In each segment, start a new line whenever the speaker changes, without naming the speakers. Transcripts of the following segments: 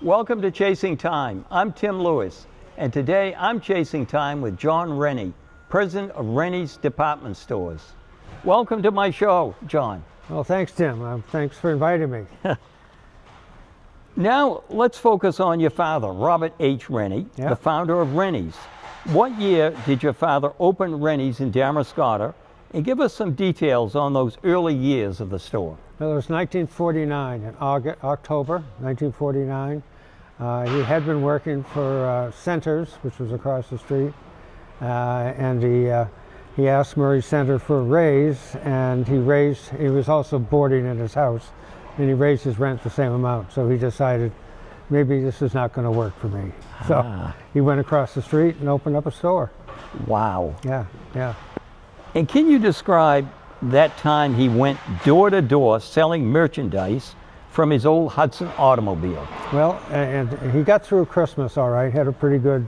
Welcome to Chasing Time. I'm Tim Lewis, and today I'm chasing time with John Reny, president of Renys Department Stores. Welcome to my show, John.
Well, thanks, Tim. Thanks for inviting me.
Now, let's focus on your father, Robert H. Reny, the founder of Renys. What year did your father open Renys in Damariscotta? And give us some details on those early years of the store.
Well, it was 1949, in October 1949. He had been working for Centers, which was across the street, and he asked Murray Center for a raise, and he was also boarding in his house, and he raised his rent the same amount. So he decided, maybe this is not going to work for me. So he went across the street and opened up a store.
Wow.
Yeah.
And can you describe that time he went door to door selling merchandise from his old Hudson automobile?
Well, and he got through Christmas all right, had a pretty good,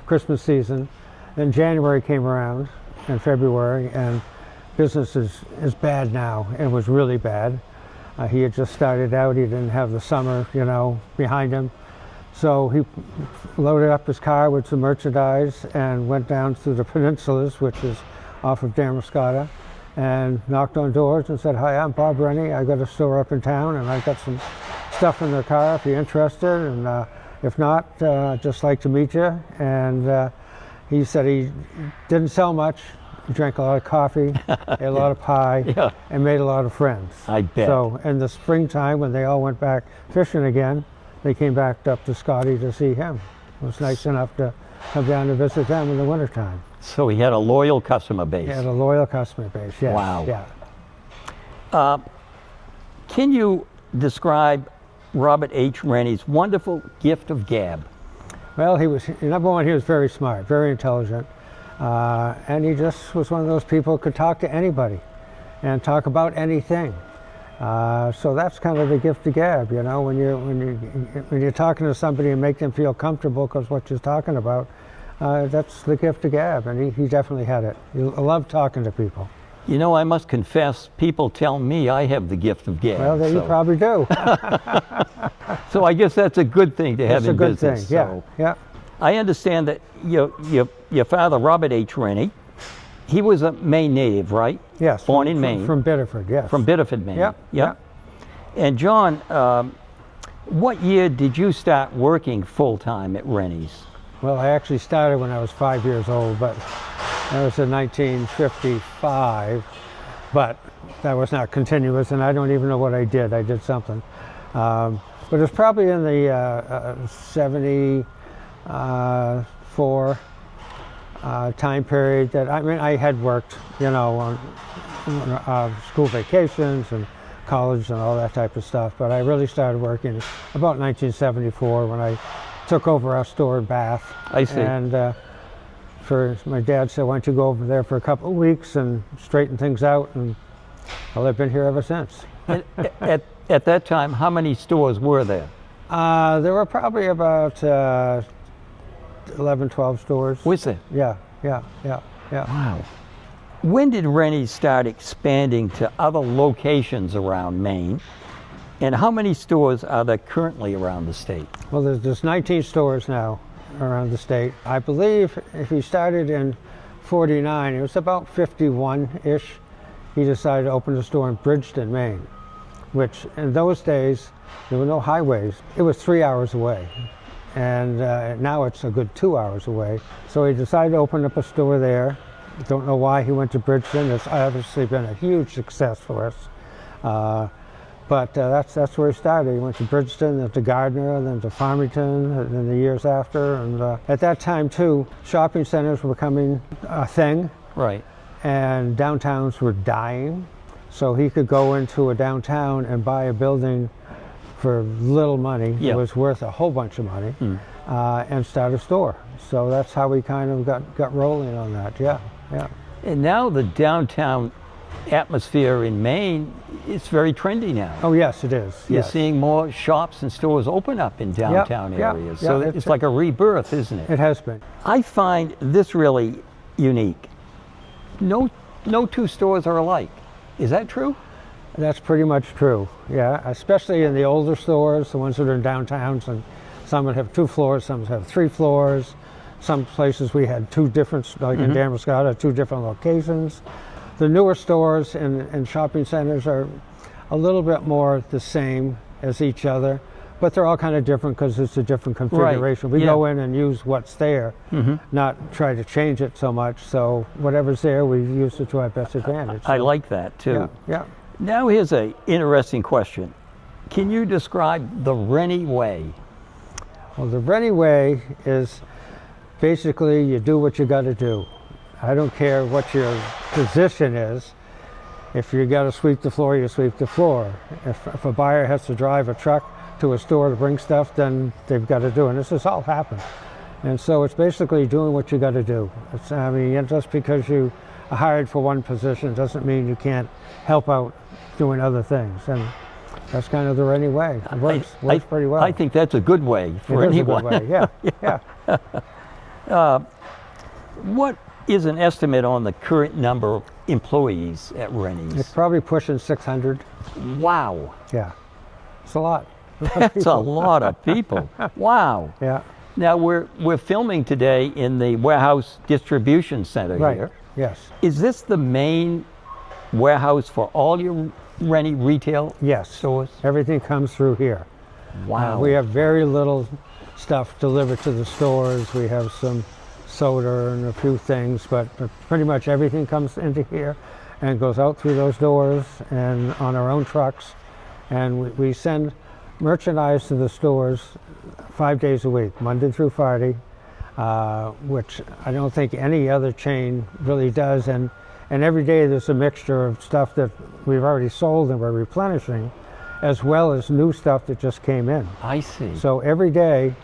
Christmas season. Then January came around, and February, and business is bad now. It was really bad. He had just started out, he didn't have the summer, behind him. So he loaded up his car with some merchandise and went down to the Peninsulas, which is off of Damariscotta, and knocked on doors and said, "Hi, I'm Bob Reny. I got a store up in town, and I got some stuff in the car if you're interested, and if not, I'd just like to meet you." And he said he didn't sell much. He drank a lot of coffee, ate a lot of pie, and made a lot of friends.
I bet.
So in the springtime, when they all went back fishing again, they came back up to Scotty to see him. It was nice enough to come down to visit them in the wintertime.
So he had a loyal customer base.
He had a loyal customer base, yes.
Wow.
Yeah.
Can you describe Robert H. Reny's wonderful gift of gab?
Well, number one, he was very smart, very intelligent, and he just was one of those people who could talk to anybody and talk about anything. So that's kind of the gift of gab, when you're talking to somebody and make them feel comfortable because what you're talking about. That's the gift of gab, and he definitely had it. He loved talking to people.
I must confess, people tell me I have the gift of gab.
Well, you probably do.
So I guess that's a good thing to have in business.
That's a good thing, yeah.
I understand that your father, Robert H. Reny, he was a Maine native, right?
Yes.
Born in Maine.
From Biddeford, yes.
From Biddeford, Maine.
Yeah.
And John, what year did you start working full-time at Renys?
Well, I actually started when I was 5 years old, but that was in 1955, but that was not continuous, and I don't even know what I did. I did something. But it was probably in the 74 time period that, I had worked, on school vacations and college and all that type of stuff, but I really started working about 1974 when I took over our store in Bath.
I see.
And my dad said, "Why don't you go over there for a couple of weeks and straighten things out?" And well, I've been here ever since.
At that time, how many stores were there?
There were probably about 11, 12 stores.
Was there?
Yeah.
Wow. When did Renys start expanding to other locations around Maine? And how many stores are there currently around the state?
Well, there's 19 stores now around the state. I believe if he started in 49, it was about 51-ish. He decided to open a store in Bridgeton, Maine, which in those days, there were no highways. It was 3 hours away. And now it's a good 2 hours away. So he decided to open up a store there. Don't know why he went to Bridgeton. It's obviously been a huge success for us. But that's where he started. He went to Bridgeton, then to Gardner, then to Farmington, and then the years after. And at that time, too, shopping centers were becoming a thing.
Right.
And downtowns were dying. So he could go into a downtown and buy a building for little money. It was worth a whole bunch of money, and start a store. So that's how we kind of got rolling on that, yeah.
And now the downtown atmosphere in Maine, it's very trendy now.
Oh, yes, it is.
You're seeing more shops and stores open up in downtown areas. So it's like a rebirth, isn't it?
It has been.
I find this really unique. No two stores are alike. Is that true?
That's pretty much true, yeah. Especially in the older stores, the ones that are in downtowns, and some would have 2 floors, some would have 3 floors. Some places we had 2 different, like in Damascus, 2 different locations. The newer stores and shopping centers are a little bit more the same as each other, but they're all kind of different because it's a different configuration.
Right.
We go in and use what's there, not try to change it so much. So whatever's there, we use it to our best advantage.
I
So,
like that too.
yeah.
Now here's an interesting question. Can you describe the Reny way?
Well, the Reny way is basically you do what you got to do. I don't care what your position is. If you got to sweep the floor, you sweep the floor. If a buyer has to drive a truck to a store to bring stuff, then they've got to do it. And this has all happened. And so it's basically doing what you got to do. I mean, just because you are hired for one position doesn't mean you can't help out doing other things. And that's kind of the Reny way. It works pretty well.
I think that's a good way for anyone.
It is a good way, yeah.
What is an estimate on the current number of employees at Renys?
It's probably pushing 600.
Wow.
Yeah, it's a lot.
That's a lot of people. Wow.
Yeah.
Now we're filming today in the warehouse distribution center here.
Yes.
Is this the main warehouse for all your Reny retail stores?
Everything comes through here.
Wow.
We have very little stuff delivered to the stores. We have some soda and a few things, but pretty much everything comes into here and goes out through those doors and on our own trucks. And we send merchandise to the stores 5 days a week, Monday through Friday, which I don't think any other chain really does. And every day there's a mixture of stuff that we've already sold and we're replenishing, as well as new stuff that just came in.
I see.
So every day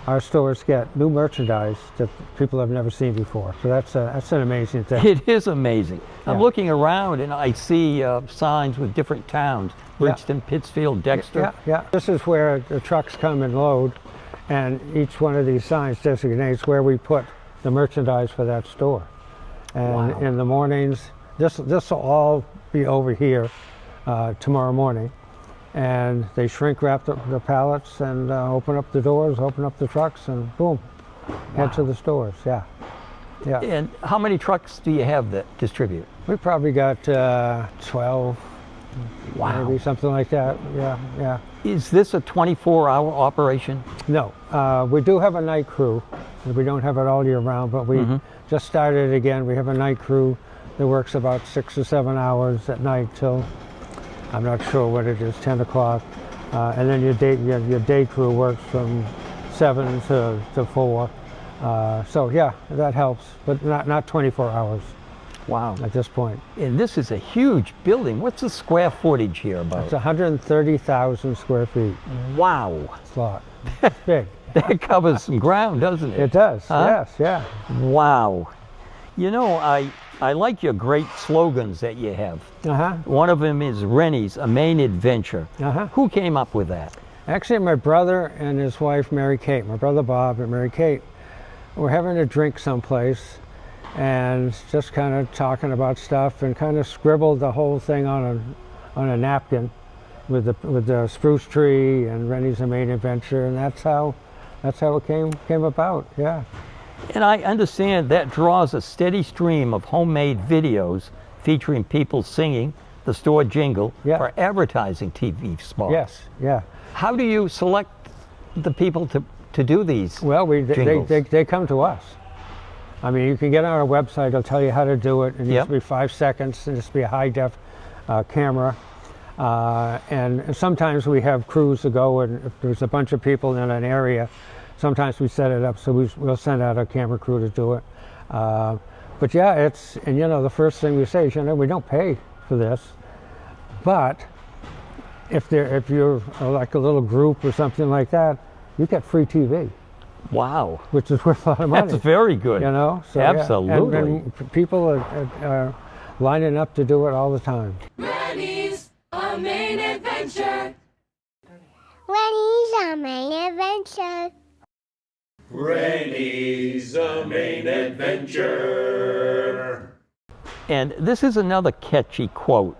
our stores get new merchandise that people have never seen before. So that's an amazing thing.
It is amazing. I'm looking around and I see signs with different towns, Bridgeton, Pittsfield, Dexter.
Yeah. This is where the trucks come and load, and each one of these signs designates where we put the merchandise for that store. And in the mornings, this will all be over here tomorrow morning. And they shrink wrap the pallets and open up the doors, open up the trucks, and boom, head to the stores. Yeah.
And how many trucks do you have that distribute?
We probably got 12, maybe something like that. Yeah.
Is this a 24-hour operation?
No, we do have a night crew. We don't have it all year round, but we just started again. We have a night crew that works about 6 or 7 hours at night till, I'm not sure what it is, 10 o'clock. And then your day crew works from 7 to 4. So yeah, that helps, but not 24 hours.
Wow.
At this point.
And this is a huge building. What's the square footage here about?
It's 130,000 square feet.
Wow.
It's a lot. It's big.
That covers some ground, doesn't it?
It does, yes, yeah.
Wow. You know, I like your great slogans that you have. One of them is Renys, a Maine Adventure. Who came up with that?
Actually, my brother and his wife, Mary Kate, my brother Bob and Mary Kate, were having a drink someplace and just kind of talking about stuff and kind of scribbled the whole thing on a napkin with the spruce tree and Renys, a Maine Adventure, and that's how it came about. Yeah.
And I understand that draws a steady stream of homemade videos featuring people singing the store jingle for advertising TV spots.
Yes, yeah.
How do you select the people to do these jingles?
They come to us. I mean, you can get on our website, it'll tell you how to do it. It needs to be 5 seconds, it needs to be a high-def camera. And sometimes we have crews to go, and if there's a bunch of people in an area, sometimes we set it up, so we'll send out a camera crew to do it. But yeah, and you know, the first thing we say is, you know, we don't pay for this, but if you're like a little group or something like that, you get free TV.
Wow.
Which is worth a lot of money.
That's very good.
You know? So,
absolutely.
And people are lining up to do it all the time.
Renys, a Maine Adventure.
Renys, a Maine Adventure.
Renys, a Maine Adventure.
And this is another catchy quote.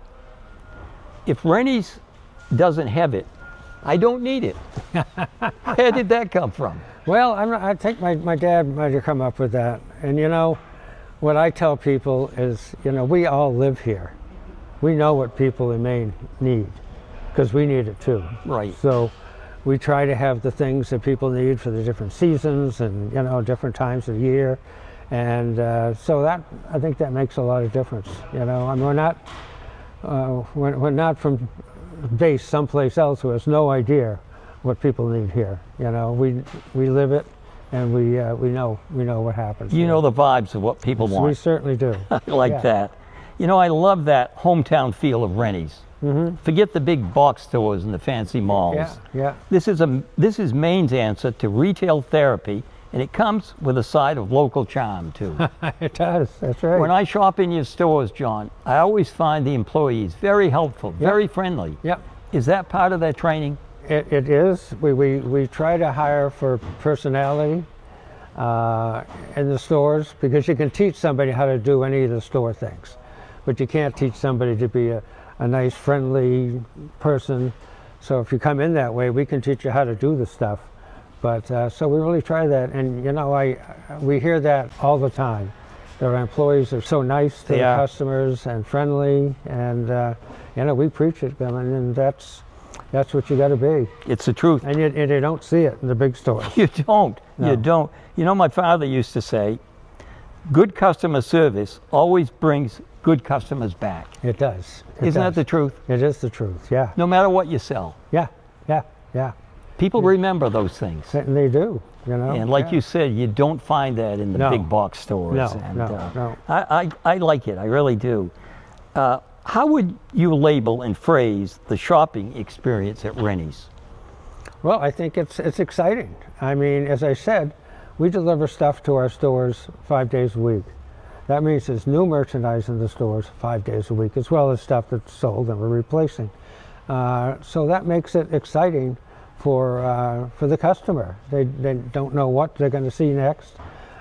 if Renys doesn't have it, I don't need it. Where did that come from?
Well, I think my dad might have come up with that. And you know, what I tell people is, you know, we all live here. We know what people in Maine need, because we need it too.
Right.
So we try to have the things that people need for the different seasons and, you know, different times of the year. And so that, I think that makes a lot of difference. You know, I mean, we're not from base someplace else who has no idea what people need here. You know, we live it, and we know what happens.
You know the vibes of what people want.
We certainly do.
I like that. You know, I love that hometown feel of Renys.
Mm-hmm.
Forget the big box stores and the fancy malls.
Yeah.
This is Maine's answer to retail therapy, and it comes with a side of local charm too.
It does. That's right.
When I shop in your stores, John, I always find the employees very helpful, very friendly.
Yep.
Is that part of their training?
It is. We try to hire for personality in the stores, because you can teach somebody how to do any of the store things, but you can't teach somebody to be a nice, friendly person. So if you come in that way, we can teach you how to do the stuff. But so we really try that, and you know, we hear that all the time. That our employees are so nice to the customers and friendly, and you know, we preach it, and that's what you got to be.
It's the truth.
And you don't see it in the big stores.
You don't.
No.
You don't. You know, my father used to say, good customer service always brings good customers back.
It does.
Isn't that the truth?
It is the truth, yeah.
No matter what you sell.
Yeah.
People remember those things.
And they do, you know.
And like you said, you don't find that in the big box stores.
No.
I like it. I really do. How would you label and phrase the shopping experience at Renys?
Well, I think it's exciting. I mean, as I said, we deliver stuff to our stores 5 days a week. That means there's new merchandise in the stores 5 days a week, as well as stuff that's sold and we're replacing. So that makes it exciting for the customer. They don't know what they're going to see next.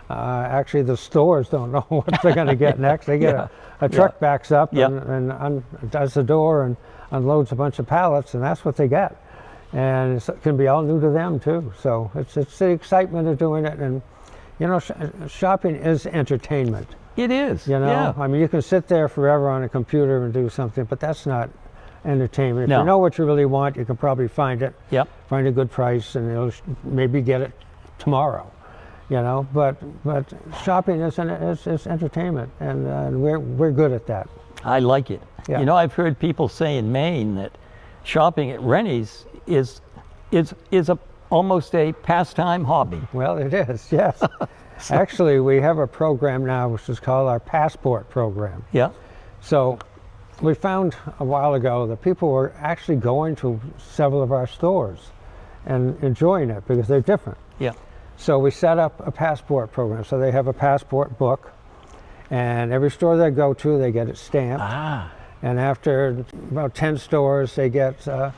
Actually, the stores don't know what they're going to get next. They get a truck backs up and does the door and unloads a bunch of pallets, and that's what they get. And it can be all new to them too. So it's the excitement of doing it, and you know, shopping is entertainment.
It is.
You know, I mean, you can sit there forever on a computer and do something, but that's not entertainment. If you know what you really want, you can probably find it. Find a good price, and you'll maybe get it tomorrow. You know, but shopping is entertainment, and we're good at that.
I like it.
Yeah.
You know, I've heard people say in Maine that shopping at Renys is almost a pastime hobby.
Well, it is, yes. Actually, we have a program now which is called our Passport program.
Yeah.
So we found a while ago that people were actually going to several of our stores and enjoying it because they're different.
Yeah.
So we set up a passport program. So they have a passport book, and every store they go to, they get it stamped. And after about 10 stores, they get a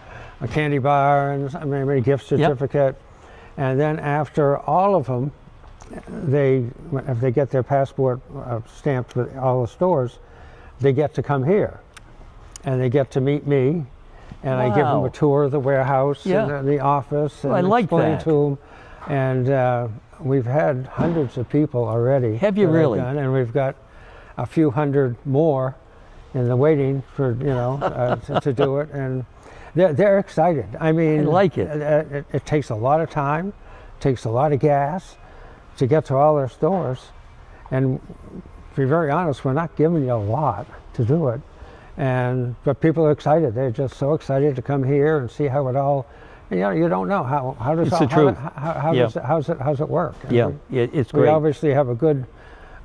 candy bar and maybe a gift certificate. And then after all of them, if they get their passport stamped with all the stores, they get to come here. And they get to meet me, and I give them a tour of the warehouse and the office, and
I like
explain
that.
to them. And we've had hundreds of people already.
Have you really?
And we've got a few hundred more in the waiting for, you know, to do it. And they're excited. I mean,
I like it.
It takes a lot of time, takes a lot of gas to get to all their stores. And to be very honest, we're not giving you a lot to do it. But people are excited. They're just so excited to come here and see how it all. You know, you don't know how does
it's the truth.
How's it work? And
it's great.
We obviously have a good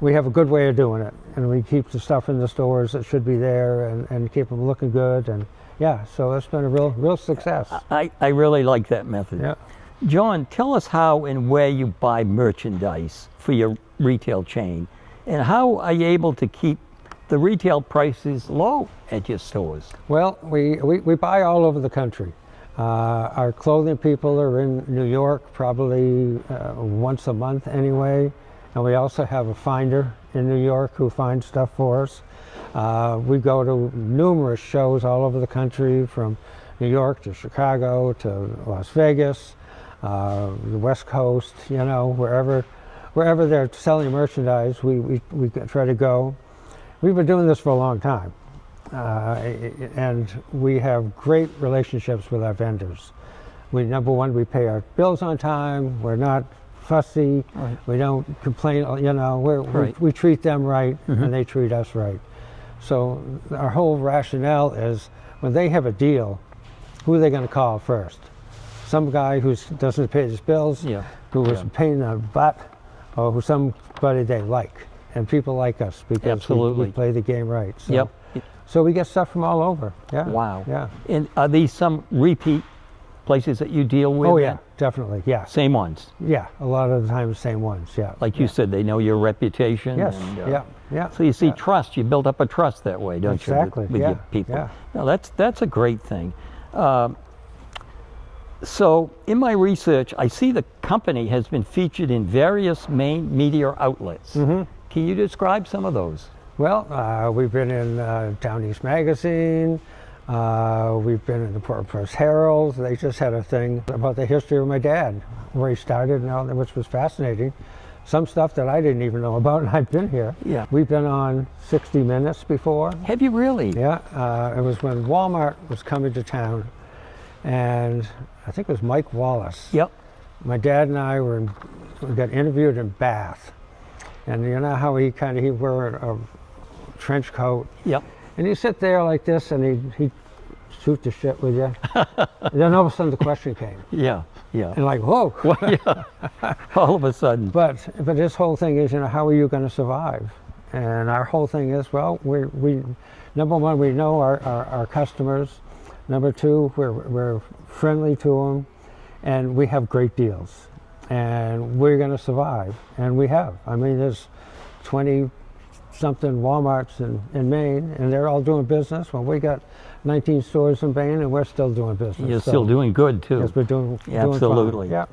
way of doing it, and we keep the stuff in the stores that should be there, and keep them looking good, and so it's been a real success.
I really like that method.
Yeah.
John, tell us how and where you buy merchandise for your retail chain, and how are you able to keep the retail prices low at your stores?
Well, we buy all over the country. Our clothing people are in New York probably once a month anyway, And we also have a finder in New York who finds stuff for us. We go to numerous shows all over the country, from New York to Chicago to Las Vegas, the West Coast, you know, wherever they're selling merchandise, we try to go. We've been doing this for a long time, and we have great relationships with our vendors. Number one, we pay our bills on time. We're not fussy.
Right.
We don't complain. You know,
Right.
we treat them right, and they treat us right. So our whole rationale is, when they have a deal, who are they going to call first? Some guy who doesn't pay his bills, who was a pain in the butt, or somebody they like. And people like us because we play the game right. So, so we get stuff from all over. Yeah.
Wow.
Yeah.
And are these some repeat places that you deal with?
Oh yeah, definitely. Yeah.
Same ones.
Yeah. A lot of the time, same ones. Yeah.
Like you said, they know your reputation.
Yes.
And,
yeah.
So you see trust. You build up a trust that way, don't you?
Exactly.
With your people.
Yeah.
No, that's a great thing. So in my research, I see the company has been featured in various Maine media outlets. Can you describe some of those?
Well, we've been in Down East Magazine. We've been in the Port Press Herald. They just had a thing about the history of my dad, where he started, and all, which was fascinating. Some stuff that I didn't even know about, and I've been here.
Yeah.
We've been on 60 Minutes before.
Have you really?
Yeah. It was when Walmart was coming to town, and I think it was Mike Wallace.
Yep.
My dad and I we got interviewed in Bath. And you know how he'd wear a trench coat.
Yep.
And he'd sit there like this, and he'd shoot the shit with you. And then all of a sudden the question came. And like, whoa.
All of a sudden.
But his whole thing is, you know, how are you going to survive? And our whole thing is, well, we number one, we know our customers. Number two, we're friendly to them, and we have great deals. And we're going to survive, and we have. I mean, there's 20-something Walmarts in Maine, and they're all doing business. Well, we got 19 stores in Maine, and we're still doing business.
You're still doing good, too.
Yes, we're doing
absolutely.
Doing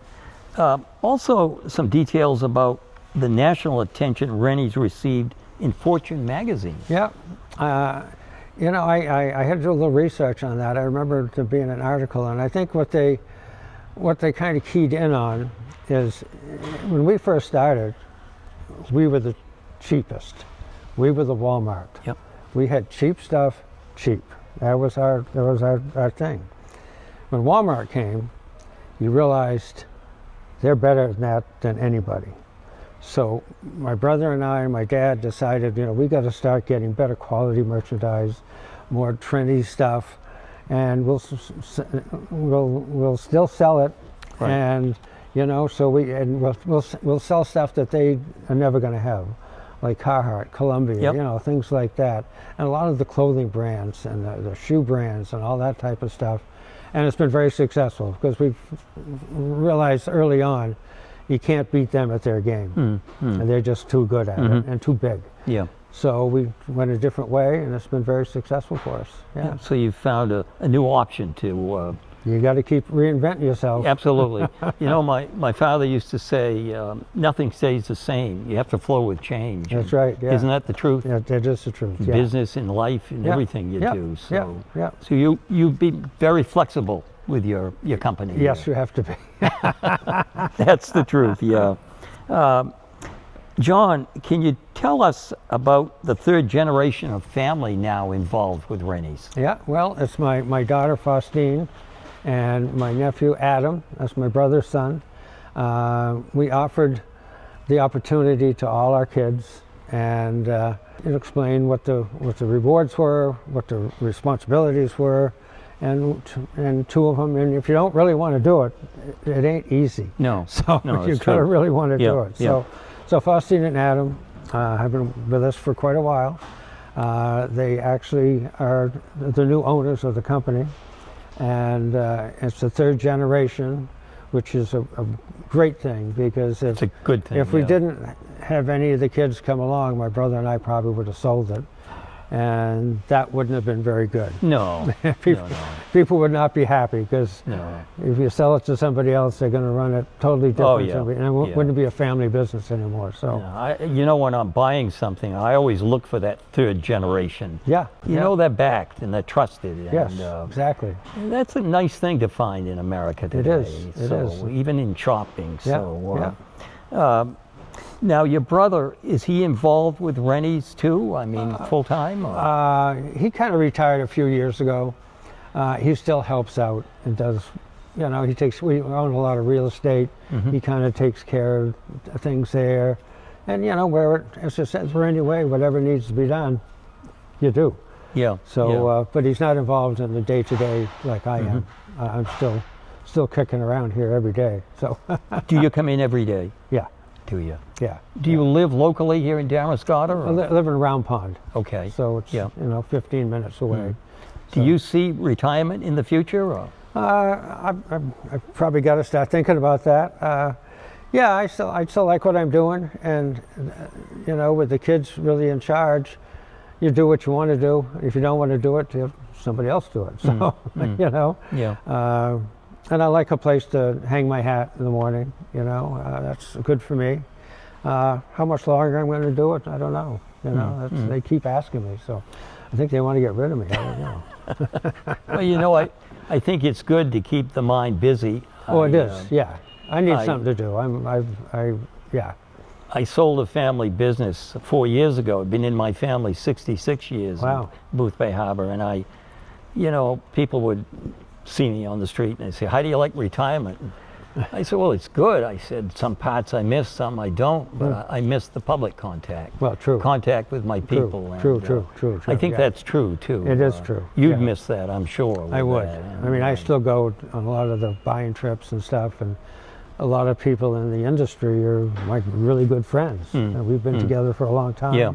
fine. Yeah.
Also, some details about the national attention Renys received in Fortune magazine.
Yeah. You know, I had to do a little research on that. I remember there being an article, and I think what they kind of keyed in on is, when we first started, we were the cheapest. We were the Walmart.
Yep.
We had cheap stuff, cheap. That was our thing. When Walmart came, you realized they're better than that than anybody. So my brother and I and my dad decided, you know, we got to start getting better quality merchandise, more trendy stuff, and we'll still sell it.
Right.
And you know, so we'll sell stuff that they are never going to have, like Carhartt, Columbia,
Yep.
you know, things like that, and a lot of the clothing brands and the shoe brands and all that type of stuff. And it's been very successful because we've realized early on, you can't beat them at their game, and they're just too good at it and too big.
Yeah.
So we went a different way, and it's been very successful for us. Yeah.
So you found a new option to.
You got to keep reinventing yourself.
Absolutely. You know, my father used to say, nothing stays the same. You have to flow with change.
That's right. Yeah.
Isn't that the truth?
Yeah, that is the truth.
In
Yeah.
business, in life, in everything you do. So, so you be very flexible with your company.
Yes, you have to be.
That's the truth. Yeah. John, can you tell us about the third generation of family now involved with Renys?
Yeah. Well, it's my daughter Faustine, and my nephew Adam. That's my brother's son. We offered the opportunity to all our kids, and explain what the rewards were, what the responsibilities were, and two of them. And if you don't really want to do it, it ain't easy.
No.
So you've got to really want to do it.
Yeah.
So Faustine and Adam have been with us for quite a while. They actually are the new owners of the company. And it's the third generation, which is a great thing, because
it's a good thing.
If we didn't have any of the kids come along, my brother and I probably would have sold it. and that wouldn't have been very good.
No.
People would not be happy, because
No.
if you sell it to somebody else, they're going to run it totally different.
yeah.
And it wouldn't be a family business anymore. So
You know, when I'm buying something, I always look for that third generation.
yeah,
You know, they're backed and they're trusted.
yes,
And,
exactly.
that's a nice thing to find in America today.
is, it
so,
is.
Even in shopping.
Yeah,
So, now, your brother, is he involved with Renys too? I mean, full time?
He kind of retired a few years ago. He still helps out and does, you know, we own a lot of real estate. He kind of takes care of things there. And, you know, where as it says, anyway, whatever needs to be done, you do.
Yeah.
So, but he's not involved in the day-to-day like I am. I'm still kicking around here every day. So.
Do you come in every day?
Yeah.
Do you?
Yeah.
Do you live locally here in Damascotta?
I live in Round Pond.
Okay.
So it's, you know, 15 minutes away.
Do you see retirement in the future? Or?
I've probably got to start thinking about that. Yeah, I still like what I'm doing, and you know, with the kids really in charge, you do what you want to do. If you don't want to do it, you have somebody else do it. So you know.
Yeah.
And I like a place to hang my hat in the morning. You know, that's good for me. How much longer I'm going to do it, I don't know. You know, they keep asking me, so I think they want to get rid of me. I don't know.
Well, you know, I think it's good to keep the mind busy.
Oh, it is. Yeah, I need something to do. Yeah.
I sold a family business 4 years ago. I've been in my family 66 years.
Wow.
In Booth Bay Harbor, and you know, people would see me on the street and they say, "How do you like retirement?" I said, "Well, it's good." I said, "Some parts I miss, some I don't, but I miss the public contact."
Well, true.
Contact with my people.
True.
I think that's true too.
It is true.
You'd miss that, I'm sure.
I would.
And,
I mean, I still go on a lot of the buying trips and stuff, and a lot of people in the industry are like really good friends. And we've been together for a long time.
Yeah.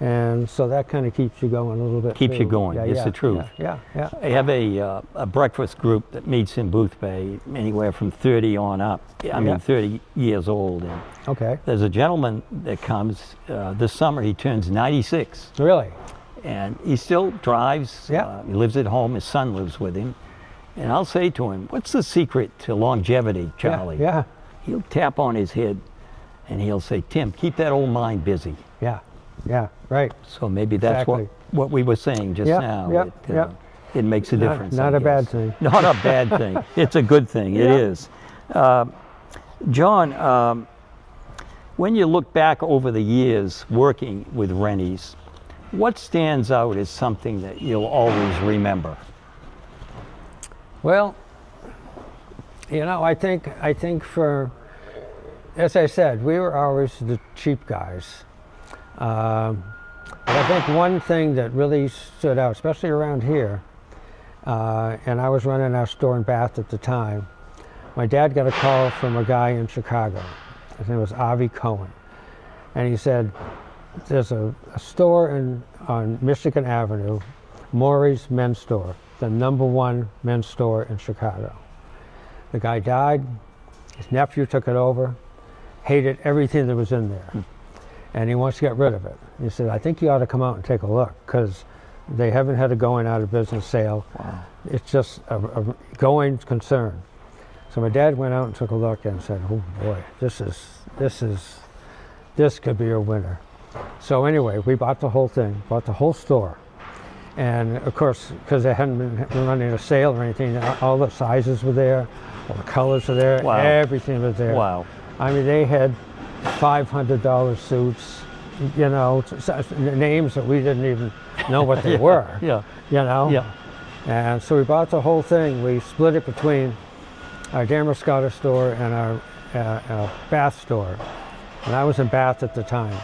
And so that kind of keeps you going a little bit.
Keeps you
too.
going. It's the truth.
Yeah.
I have a breakfast group that meets in Booth Bay, anywhere from 30 on up. I mean, 30 years old. And
Okay.
there's a gentleman that comes this summer. He turns 96.
Really?
And he still drives.
Yeah.
He lives at home. His son lives with him. And I'll say to him, "What's the secret to longevity, Charlie?"
Yeah.
He'll tap on his head and he'll say, "Tim, keep that old mind busy."
Yeah. Right.
So maybe that's
Exactly.
what we were saying just now. It makes a difference.
Not
I
a bad
guess.
thing.
Not a bad thing. It's a good thing. It is. John, when you look back over the years working with Renys, what stands out as something that you'll always remember?
Well, you know, I think for, as I said, we were always the cheap guys. But I think one thing that really stood out, especially around here, and I was running our store in Bath at the time, my dad got a call from a guy in Chicago. His name was Avi Cohen. And he said, there's a store on Michigan Avenue, Maury's Men's Store, the #1 men's store in Chicago. The guy died, his nephew took it over, hated everything that was in there. And he wants to get rid of it. He said, "I think you ought to come out and take a look, because they haven't had a going out of business sale.
Wow.
It's just a going concern." So my dad went out and took a look and said, "Oh boy, this could be a winner." So anyway, we bought the whole thing, bought the whole store. And of course, because they hadn't been running a sale or anything, all the sizes were there, all the colors were there,
Wow.
everything was there.
Wow.
I mean, they had $500 suits, you know, names that we didn't even know what they were.
Yeah.
You know?
Yeah.
And so we bought the whole thing. We split it between our Damascotta store and our Bath store. And I was in Bath at the time.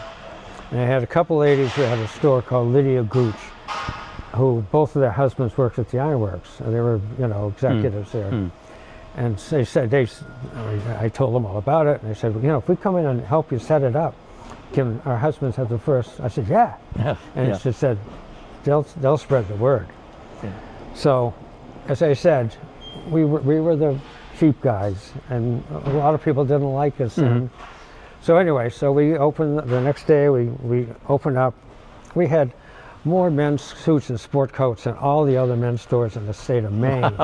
And I had a couple ladies who had a store called Lydia Gooch, who both of their husbands worked at the ironworks. And they were, you know, executives there. And they said, I told them all about it, and they said, "Well, you know, if we come in and help you set it up, can our husbands have the first?" I said, "Yeah." And she said, they'll spread the word.
Yeah.
So, as I said, we were the cheap guys, and a lot of people didn't like us. And so anyway, so we opened the next day. We opened up. We had more men's suits and sport coats than all the other men's stores in the state of Maine.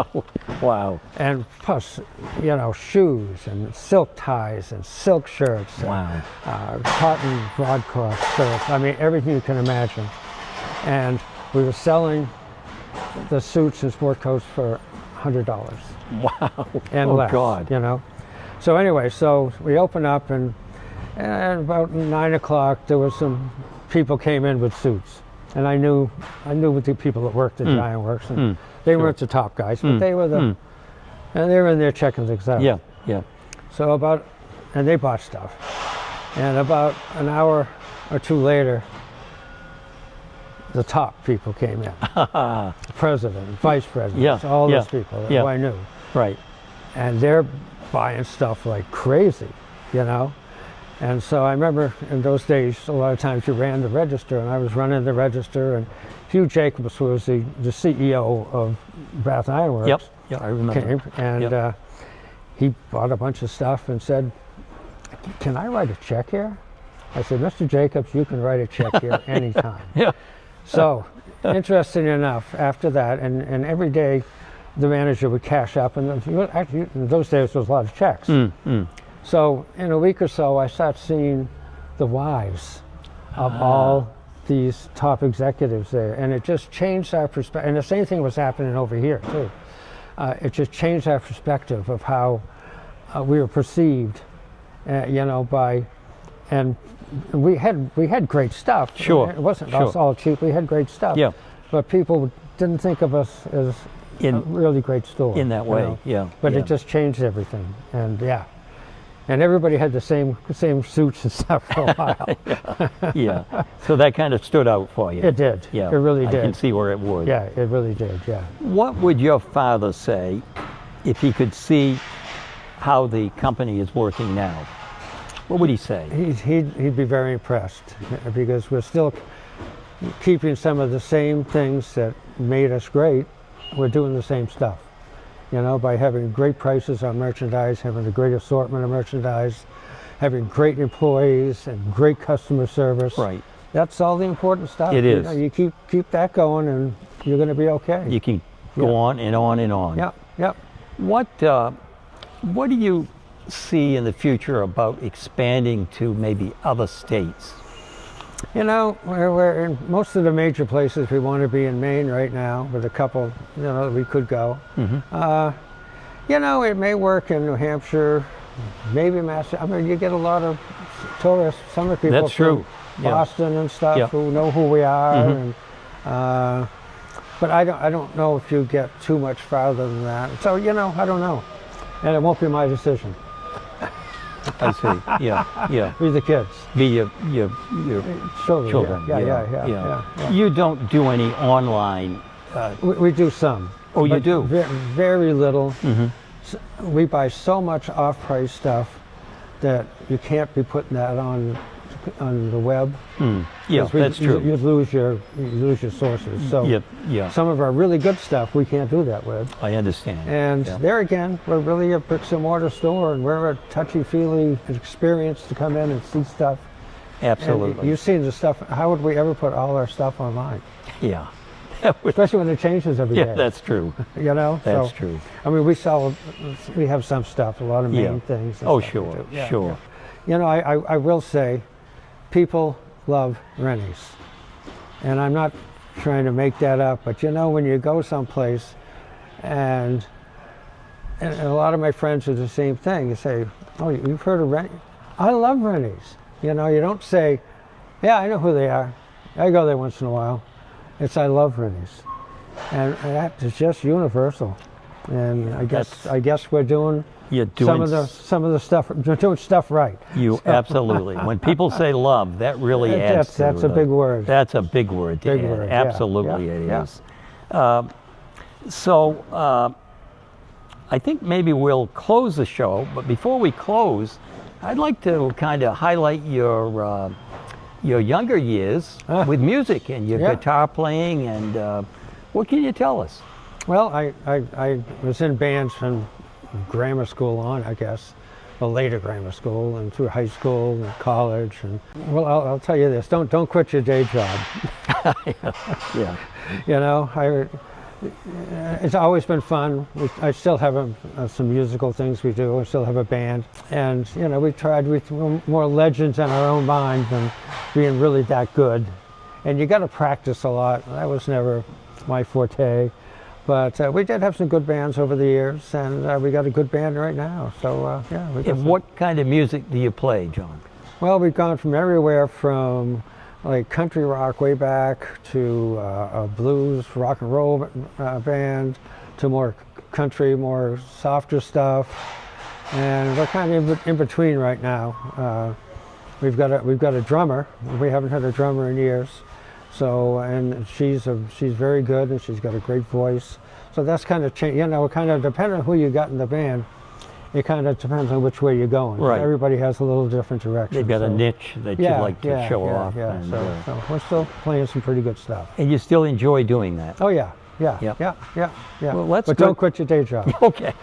Wow.
And plus, you know, shoes and silk ties and silk shirts.
Wow.
And, cotton broadcloth shirts. I mean, everything you can imagine. And we were selling the suits and sport coats for $100.
Wow.
And less,
God.
you know. So anyway, so we opened up, and about 9 o'clock there was some people came in with suits. And I knew with the people that worked at Giant Works, and they weren't the top guys, but they were and they were in there checking things out.
Yeah, yeah.
So and they bought stuff. And about an hour or two later, the top people came in. The president, vice president, all those people who I knew.
Right.
And they're buying stuff like crazy, you know. And so I remember in those days, a lot of times you ran the register, and I was running the register, and Hugh Jacobs was the CEO of Bath Iron Works.
Yep, I remember.
Came, and he bought a bunch of stuff and said, "Can I write a check here?" I said, "Mr. Jacobs, you can write a check here anytime."
Yeah.
So, interesting enough, after that, and every day the manager would cash up, and actually in those days there was a lot of checks. So in a week or so, I started seeing the wives of all these top executives there, and it just changed our perspective. And the same thing was happening over here too. It just changed our perspective of how we were perceived, you know, and we had great stuff.
Sure.
It wasn't all cheap. We had great stuff.
Yeah.
But people didn't think of us as a really great store.
In that way,
you know?
yeah.
But
yeah.
it just changed everything, and and everybody had the same suits and stuff for a while.
Yeah. So that kind of stood out for you.
It did.
Yeah.
It really did.
I can see where it would.
Yeah, it really did. Yeah.
What would your father say if he could see how the company is working now? What would he say?
He'd be very impressed, because we're still keeping some of the same things that made us great. We're doing the same stuff, you know, by having great prices on merchandise, having a great assortment of merchandise, having great employees and great customer service.
Right.
That's all the important stuff.
It is.
You know, you keep that going, and you're going to be okay.
You can go on and on and on.
Yeah. Yeah.
What do you see in the future about expanding to maybe other states?
You know, we're in most of the major places. We want to be in Maine right now, with a couple, you know, that we could go. You know, it may work in New Hampshire, maybe Massachusetts. I mean, you get a lot of tourists, summer people.
That's true.
From Boston and stuff, who know who we are. And, but I don't know if you get too much farther than that. So, you know, I don't know. And it won't be my decision.
I see. Yeah.
Be the kids.
Be your
children.
Yeah.
Yeah.
You don't do any online.
We do some.
Oh, you do?
Very little. We buy so much off-price stuff that you can't be putting that on the web.
Yeah, that's true.
You lose your sources. So some of our really good stuff we can't do that with.
I understand.
And there again, we're really a bricks and mortar store, and we're a touchy-feely experience to come in and see stuff.
Absolutely.
And you've seen the stuff. How would we ever put all our stuff online?
Yeah.
Especially when it changes every day.
Yeah, that's true.
You know?
That's true.
I mean, we have some stuff, a lot of main things.
Oh, sure. Sure.
You know, I will say, people love Renys. And I'm not trying to make that up, but you know, when you go someplace, and a lot of my friends are the same thing. You say, "Oh, you've heard of Renys?" I love Renys. You know, you don't say, "Yeah, I know who they are. I go there once in a while." It's, "I love Renys," and that is just universal. And I guess we're doing.
You're doing
some of the stuff. We're doing stuff right.
Absolutely. When people say love, that really adds.
That's a big word.
That's a big word.
Big word.
Absolutely, it is. So I think maybe we'll close the show. But before we close, I'd like to kind of highlight your younger years with music and your guitar playing. And what can you tell us?
Well, I was in bands from grammar school on, I guess. well, later grammar school and through high school and college. And well, I'll tell you this: don't quit your day job.
Yeah.
You know, it's always been fun. I still have some musical things we do. I still have a band, and you know, we're more legends in our own mind than being really that good. And you got to practice a lot. That was never my forte. But we did have some good bands over the years, and we got a good band right now. So yeah.
And what kind of music do you play, John?
Well, we've gone from everywhere from like country rock way back to a blues, rock and roll band, to more country, more softer stuff, and we're kind of in between right now. We've got a drummer. We haven't had a drummer in years. So, and she's very good, and she's got a great voice. So that's kind of you know, kind of depending on who you got in the band, it kind of depends on which way you're going.
Right.
Everybody has a little different direction.
They've got a niche that you like to show off.
Yeah.
And,
so we're still playing some pretty good stuff.
and you still enjoy doing that?
Oh yeah.
Yep.
Yeah.
Well, that's
but
good.
don't quit your day job.
Okay.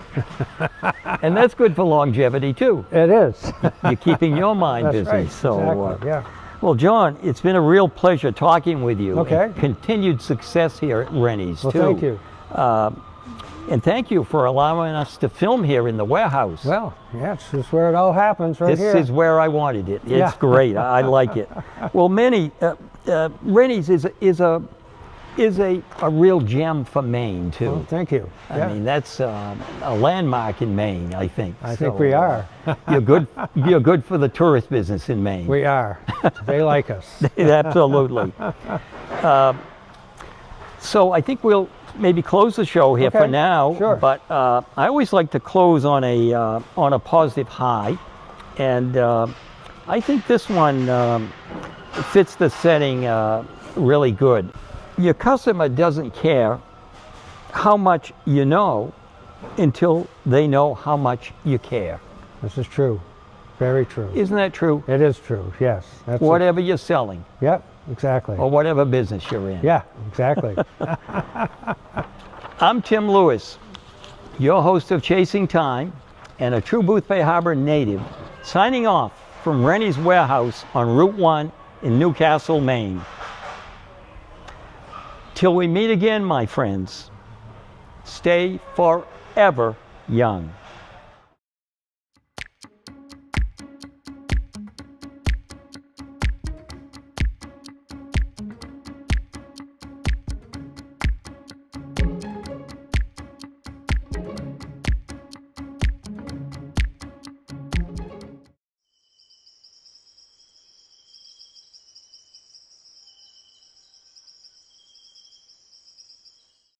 And that's good for longevity too.
It is.
You're keeping your mind
That's
busy.
right.
So,
Exactly. Yeah.
well, John, it's been a real pleasure talking with you.
Okay.
And continued success here at Renys,
Well,
too.
thank you.
And thank you for allowing us to film here in the warehouse.
Well, yeah, this is where it all happens, right here.
This is where I wanted it. It's
Yeah.
great. I like it. Well, Renys is a real gem for Maine, too.
Well, thank you.
I mean, that's a landmark in Maine, I think.
I think we are.
You're good for the tourist business in Maine.
We are. They like us.
Absolutely. So I think we'll maybe close the show here for
Okay,
now.
sure.
But I always like to close on a positive high, and I think this one fits the setting really good. Your customer doesn't care how much you know until they know how much you care.
This is true. Very true.
Isn't that true?
It is true, yes. That's
Whatever you're selling
Yep, exactly.
or whatever business you're in.
Yeah, exactly.
I'm Tim Lewis, your host of Chasing Time and a true Boothbay Harbor native, signing off from Renys Warehouse on Route 1 in Newcastle, Maine. Till we meet again, my friends, stay forever young.